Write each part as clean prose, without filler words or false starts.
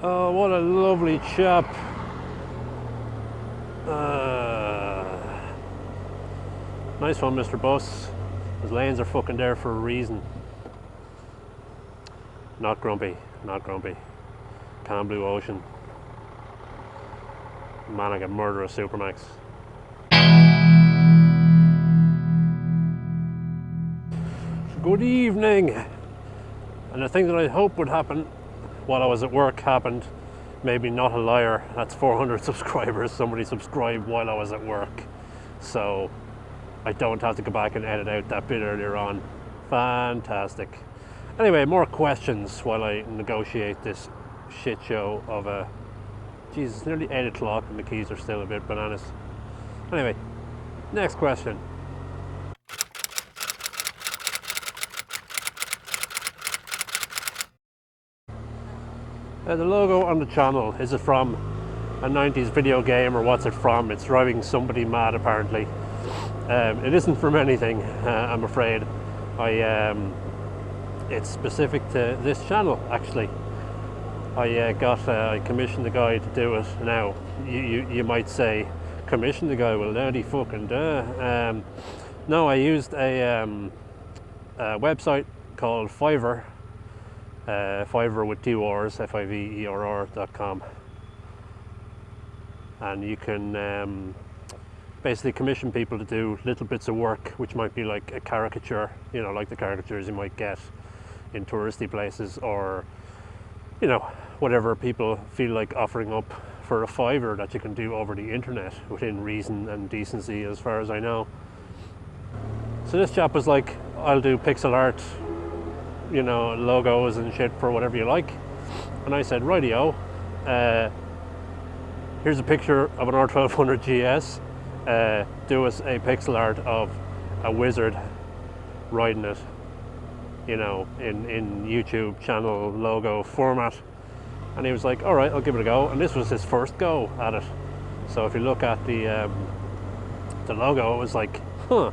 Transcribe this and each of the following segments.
Oh, what a lovely chap. Nice one, Mr. Bus. His lanes are fucking there for a reason. Not grumpy, not grumpy. Calm blue ocean. Man, I could murder a Supermax. Good evening. And the thing that I hoped would happen while I was at work happened. Maybe not a liar. That's 400 subscribers. Somebody subscribed while I was at work. So I don't have to go back and edit out that bit earlier on. Fantastic. Anyway, more questions while I negotiate this shit show of a... Jesus, it's nearly 8 o'clock and the keys are still a bit bananas. Anyway, next question. The logo on the channel, is it from a 90s video game or what's it from? It's driving somebody mad apparently. It isn't from anything, I'm afraid. It's specific to this channel actually. I commissioned the guy to do it. Now, you might say, commission the guy, well daddy fucking duh. No, I used a website called Fiverr. Fiverr with 2 R's, Fiverr.com, and you can basically commission people to do little bits of work, which might be like a caricature, you know, like the caricatures you might get in touristy places, or you know, whatever people feel like offering up for a fiver that you can do over the internet within reason and decency, as far as I know. So this chap was like, I'll do pixel art, you know, logos and shit for whatever you like. And I said, rightio, here's a picture of an R1200 GS. Do us a pixel art of a wizard riding it, you know, in YouTube channel logo format. And he was like, all right, I'll give it a go. And this was his first go at it. So if you look at the logo, it was like, huh,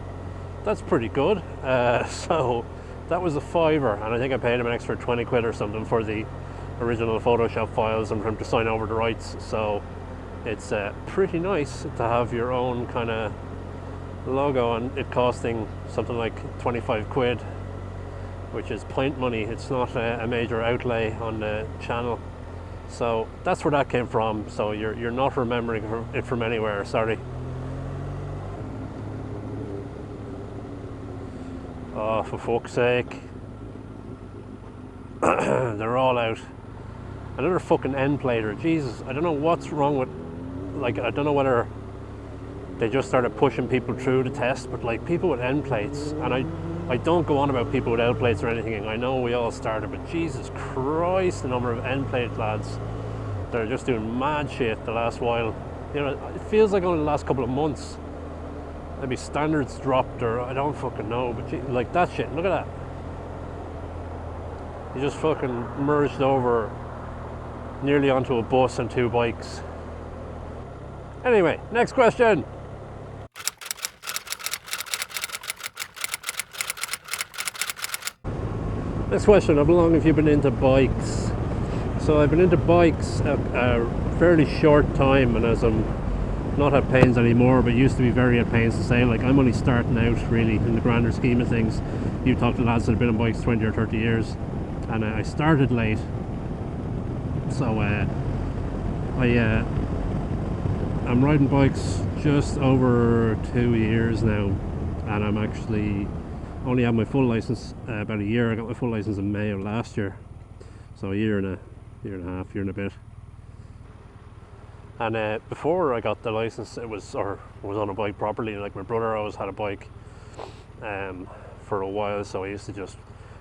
that's pretty good. So that was a fiver, and I think I paid him an extra 20 quid or something for the original Photoshop files and for him to sign over the rights. So it's pretty nice to have your own kind of logo, and it costing something like 25 quid, which is pint money. It's not a major outlay on the channel. So that's where that came from. So you're not remembering it from anywhere, sorry. Oh, for fuck's sake. They're all out. Another fucking end plater. Jesus, I don't know what's wrong with, like, I don't know whether they just started pushing people through the test, but like people with end plates, and I don't go on about people with L plates or anything, I know we all started, but Jesus Christ, the number of end plate lads that are just doing mad shit the last while. You know, it feels like only the last couple of months. Maybe standards dropped, or I don't fucking know, but gee, like that shit, look at that. He just fucking merged over nearly onto a bus and 2 bikes. Anyway, next question. Next question, how long have you been into bikes? So I've been into bikes a fairly short time, and as I'm not at pains anymore, but used to be very at pains to say, like, I'm only starting out really in the grander scheme of things. You talk to lads that have been on bikes 20 or 30 years, and I started late. So I'm riding bikes just over 2 years now, and I'm actually only have my full license about a year. I got my full license in May of last year, so a year and a half, year and a bit. And before I got the license, was on a bike properly. Like, my brother always had a bike for a while, so I used to just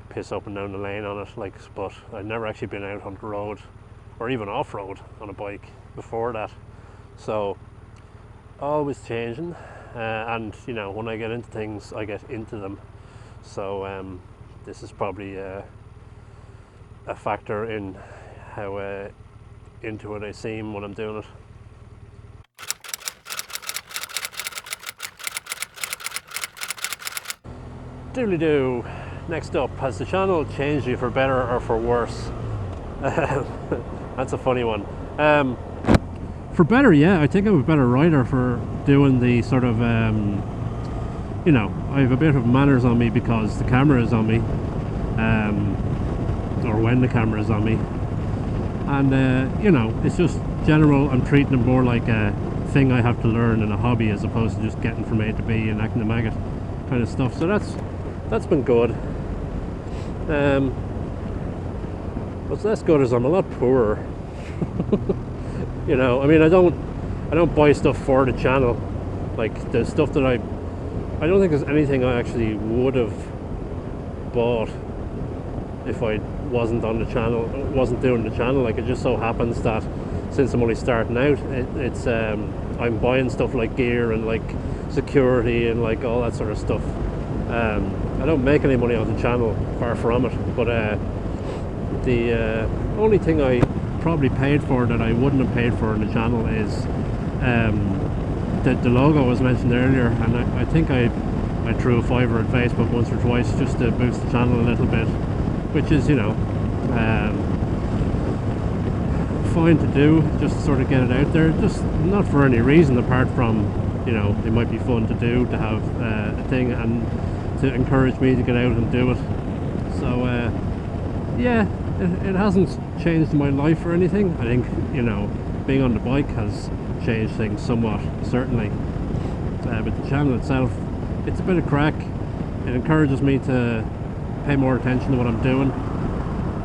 piss up and down the lane on it. Like, but I'd never actually been out on the road or even off-road on a bike before that. So always changing, and you know, when I get into things, I get into them. So this is probably a factor in how into it I seem when I'm doing it. Doodly-doo. Next up, has the channel changed you for better or for worse? That's a funny one. For better, yeah, I think I'm a better writer for doing the sort of, you know, I have a bit of manners on me because the camera is on me, or when the camera is on me, and you know, it's just general. I'm treating it more like a thing I have to learn and a hobby, as opposed to just getting from A to B and acting a maggot kind of stuff. So that's been good. What's less good is I'm a lot poorer. You know, I mean, I don't buy stuff for the channel. Like the stuff that I don't think there's anything I actually would have bought if I wasn't on the channel, wasn't doing the channel. Like, it just so happens that since I'm only starting out, it's I'm buying stuff like gear and like security and like all that sort of stuff. I don't make any money on the channel, far from it, but the only thing I probably paid for that I wouldn't have paid for on the channel is the logo was mentioned earlier, and I think I threw a fiver at Facebook once or twice just to boost the channel a little bit, which is, you know, fine to do, just to sort of get it out there, just not for any reason apart from, you know, it might be fun to do, to have a thing and to encourage me to get out and do it. So yeah, it hasn't changed my life or anything. I think, you know, being on the bike has changed things somewhat, certainly. But the channel itself, it's a bit of crack. It encourages me to pay more attention to what I'm doing,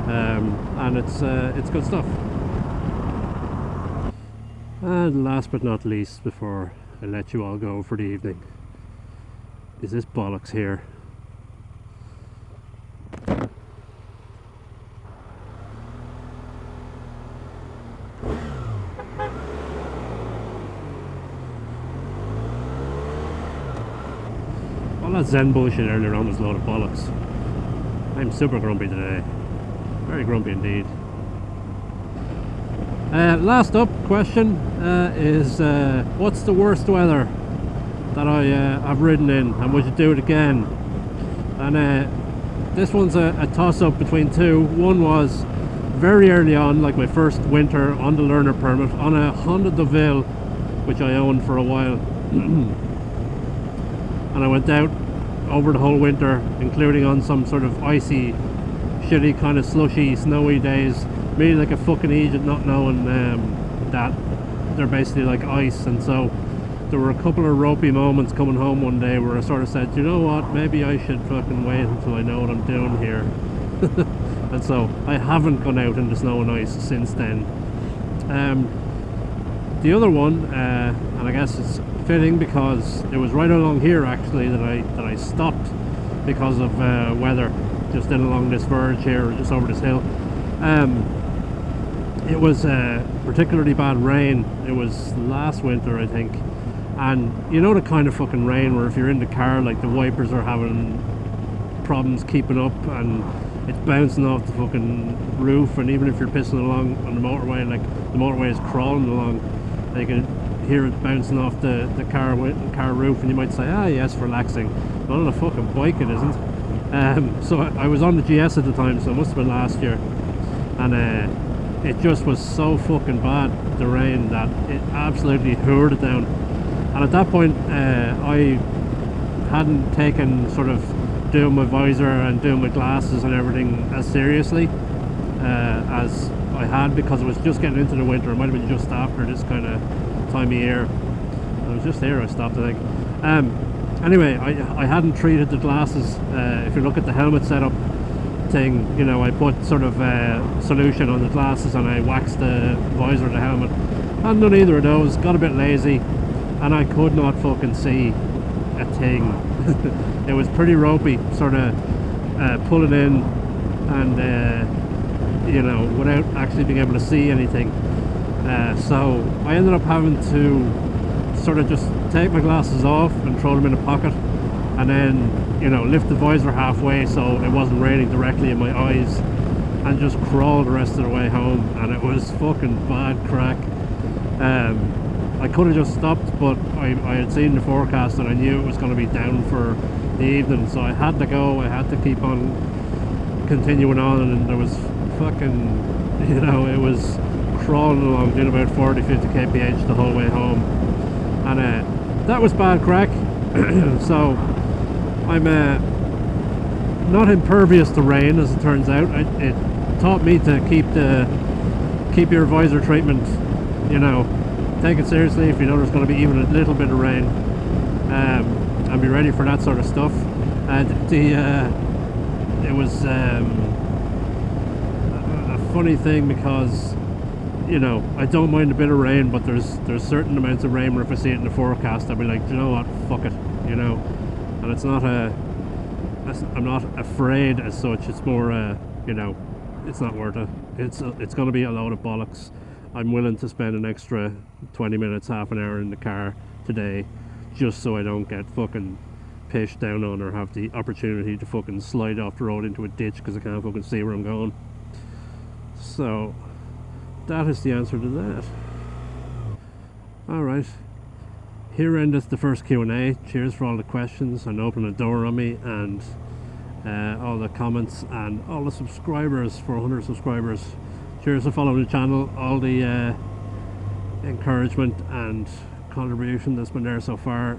and it's good stuff. And last but not least, before I let you all go for the evening, is this bollocks here. All that Zen bullshit earlier on was a load of bollocks. I'm super grumpy today. Very grumpy indeed. Last up question is what's the worst weather that I've ridden in, and would you do it again? And this one's a toss-up between two. One was very early on, like my first winter on the learner permit, on a Honda Deville, which I owned for a while. And I went out over the whole winter, including on some sort of icy, shitty, kind of slushy, snowy days. Me like a fucking idiot, not knowing that they're basically like ice. And so there were a couple of ropey moments coming home one day where I sort of said, you know what, maybe I should fucking wait until I know what I'm doing here. And so I haven't gone out in the snow and ice since then. The other one, and I guess it's fitting because it was right along here actually that I stopped because of weather, just in along this verge here, just over this hill. It was particularly bad rain. It was last winter, I think, and you know the kind of fucking rain where if you're in the car, like the wipers are having problems keeping up and it's bouncing off the fucking roof, and even if you're pissing along on the motorway, like the motorway is crawling along, and you can hear it bouncing off the car roof, and you might say, ah yes, relaxing. But on a fucking bike it isn't. So I was on the GS at the time, so it must have been last year, and it just was so fucking bad, the rain, that it absolutely hoored it down. And at that point I hadn't taken sort of doing my visor and doing my glasses and everything as seriously as I had, because it was just getting into the winter. It might have been just after this kind of time of year. It was just here I stopped, I think. Anyway, I hadn't treated the glasses. If you look at the helmet setup thing, you know, I put sort of solution on the glasses and I waxed the visor of the helmet. I hadn't done either of those, got a bit lazy, and I could not fucking see a thing. It was pretty ropey, sort of pulling in, and you know, without actually being able to see anything. So I ended up having to sort of just take my glasses off and throw them in a pocket, and then, you know, lift the visor halfway so it wasn't raining directly in my eyes, and just crawl the rest of the way home. And it was fucking bad crack. I could have just stopped, but I had seen the forecast and I knew it was going to be down for the evening, so I had to go. I had to keep on continuing on, and there was fucking, you know, it was crawling along, doing about 40-50 kph the whole way home, and that was bad crack. So I'm not impervious to rain, as it turns out. It taught me to keep your visor treatment, you know, take it seriously if you know there's going to be even a little bit of rain, and be ready for that sort of stuff. And it was a funny thing because, you know, I don't mind a bit of rain, but there's certain amounts of rain where if I see it in the forecast, I'll be like, you know what, fuck it, you know. And it's not I'm not afraid as such. It's more you know, it's not worth it. It's going to be a load of bollocks. I'm willing to spend an extra 20 minutes, half an hour in the car today, just so I don't get fucking pitched down on or have the opportunity to fucking slide off the road into a ditch because I can't fucking see where I'm going. So that is the answer to that. Alright, here endeth the first Q&A. Cheers for all the questions and opening the door on me, and all the comments and all the subscribers, 400 subscribers. Cheers for following the channel, all the encouragement and contribution that's been there so far.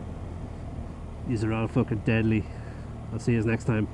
These are all fucking deadly. I'll see you next time.